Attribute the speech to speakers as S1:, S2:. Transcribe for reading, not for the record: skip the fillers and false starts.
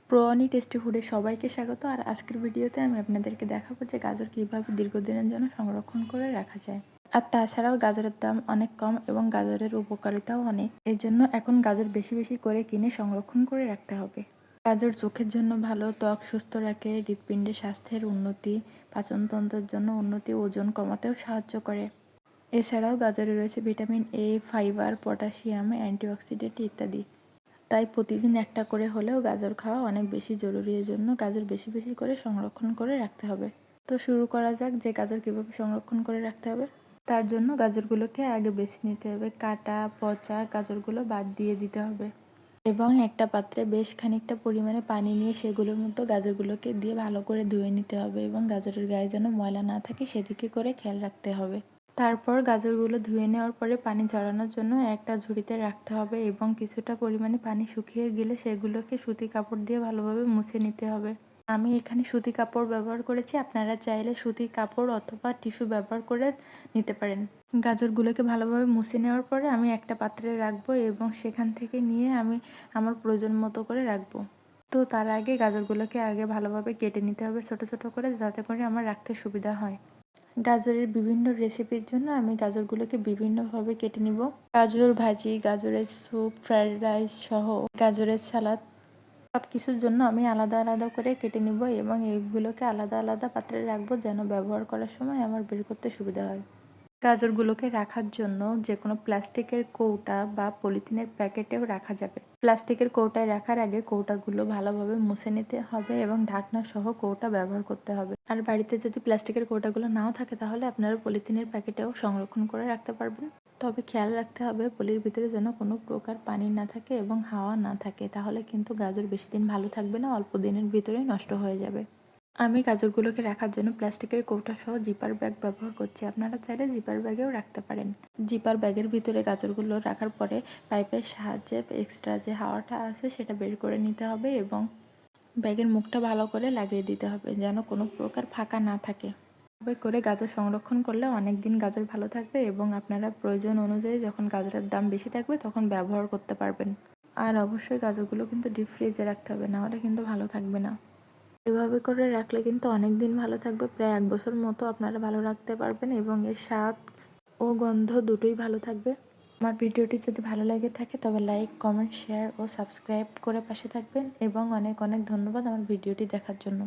S1: প্রোয়ানি tasty ফুডে সবাইকে স্বাগত। আর আজকের ভিডিওতে আমি আপনাদেরকে দেখাবো যে গাজর কীভাবে দীর্ঘদিনের জন্য সংরক্ষণ করে রাখা যায়। আর তাছাড়াও গাজরের দাম অনেক কম এবং গাজরের উপকারিতাও অনেক। এর জন্য এখন গাজর বেশি বেশি করে কিনে সংরক্ষণ করে রাখতে হবে। গাজর চোখের জন্য ভালো, ত্বক সুস্থ রাখে, হৃৎপিণ্ডের স্বাস্থ্যের উন্নতি, পাচনতন্ত্রের জন্য উন্নতি, ওজন কমাতেও সাহায্য করে। এছাড়াও গাজরে রয়েছে vitamin A, fibre, potassium, antioxidant ইত্যাদি। তাই প্রতিদিন একটা করে হলেও গাজর খাওয়া অনেক বেশি জরুরি। এর জন্য গাজর বেশি বেশি করে সংরক্ষণ করে রাখতে হবে। তো শুরু করা যাক যে গাজর কীভাবে সংরক্ষণ করে রাখতে হবে। তার জন্য গাজরগুলোকে আগে বেছে নিতে হবে, কাটা পচা গাজরগুলো বাদ দিয়ে দিতে হবে এবং একটা পাত্রে বেশ খানিকটা পরিমাণে পানি নিয়ে সেগুলোর মধ্যে গাজরগুলোকে দিয়ে ভালো করে ধুয়ে নিতে হবে এবং গাজরের গায়ে যেন ময়লা না থাকে সেদিকে করে খেয়াল রাখতে হবে। তারপর গাজরগুলো ধুয়ে নেওয়ার পরে পানি ঝরানোর জন্য একটা ঝুড়িতে রাখতে হবে এবং কিছুটা পরিমাণে পানি শুকিয়ে গেলে সেগুলোকে সুতি কাপড় দিয়ে ভালোভাবে মুছে নিতে হবে। আমি এখানে সুতি কাপড় ব্যবহার করেছি, আপনারা চাইলে সুতি কাপড় অথবা টিস্যু ব্যবহার করে নিতে পারেন। গাজরগুলোকে ভালোভাবে মুছে নেওয়ার পরে আমি একটা পাত্রে রাখবো এবং সেখান থেকে নিয়ে আমি আমার প্রয়োজন মতো করে রাখবো। তো তার আগে গাজরগুলোকে আগে ভালোভাবে কেটে নিতে হবে ছোট ছোট করে, যাতে করে আমার রাখতে সুবিধা হয়। গাজরের বিভিন্ন রেসিপির জন্য আমি গাজরগুলোকে বিভিন্নভাবে কেটে নিব। গাজর ভাজি, গাজরের স্যুপ, ফ্রাইড রাইস সহ গাজরের সালাদ সব কিছুর জন্য আমি আলাদা আলাদা করে কেটে নিব এবং এগুলোকে আলাদা আলাদা পাত্রে রাখবো যেন ব্যবহার করার সময় আমার বের করতে সুবিধা হয়। গাজরগুলোকে রাখার জন্য যে কোনো প্লাস্টিকের কৌটা বা পলিথিনের প্যাকেটেও রাখা যাবে। প্লাস্টিকের কৌটায় রাখার আগে কৌটাগুলো ভালোভাবে মুছে নিতে হবে এবং ঢাকনা সহ কৌটা ব্যবহার করতে হবে। আর বাড়িতে যদি প্লাস্টিকের কৌটাগুলো নাও থাকে তাহলে আপনারা পলিথিনের প্যাকেটেও সংরক্ষণ করে রাখতে পারবেন। তবে খেয়াল রাখতে হবে পলির ভিতরে যেন কোনো প্রকার পানি না থাকে এবং হাওয়া না থাকে, তাহলে কিন্তু গাজর বেশি দিন ভালো থাকবে না, অল্প দিনের ভিতরেই নষ্ট হয়ে যাবে। আমি গাজরগুলোকে রাখার জন্য প্লাস্টিকের কৌটা সহ জিপার ব্যাগ ব্যবহার করছি। আপনারা চাইলে জিপার ব্যাগেও রাখতে পারেন। জিপার ব্যাগের ভিতরে গাজরগুলো রাখার পরে পাইপের সাহায্যে এক্সট্রা যে হাওয়াটা আছে সেটা বের করে নিতে হবে এবং ব্যাগের মুখটা ভালো করে লাগিয়ে দিতে হবে যেন কোনো প্রকার ফাঁকা না থাকে। এভাবে করে গাজর সংরক্ষণ করলে অনেক দিন গাজর ভালো থাকবে এবং আপনারা প্রয়োজন অনুযায়ী যখন গাজরের দাম বেশি থাকবে তখন ব্যবহার করতে পারবেন। আর অবশ্যই গাজরগুলো কিন্তু ডিপ ফ্রিজে রাখতে হবে, নাহলে কিন্তু ভালো থাকবে না। এভাবে করে রাখলে কিন্তু অনেক দিন ভালো থাকবে, প্রায় 1 বছর মতো আপনারা ভালো রাখতে পারবেন এবং এর স্বাদ ও গন্ধ দুটোই ভালো থাকবে। আমার ভিডিওটি যদি ভালো লেগে থাকে তবে লাইক, কমেন্ট, শেয়ার ও সাবস্ক্রাইব করে পাশে থাকবেন এবং অনেক অনেক ধন্যবাদ আমার ভিডিওটি দেখার জন্য।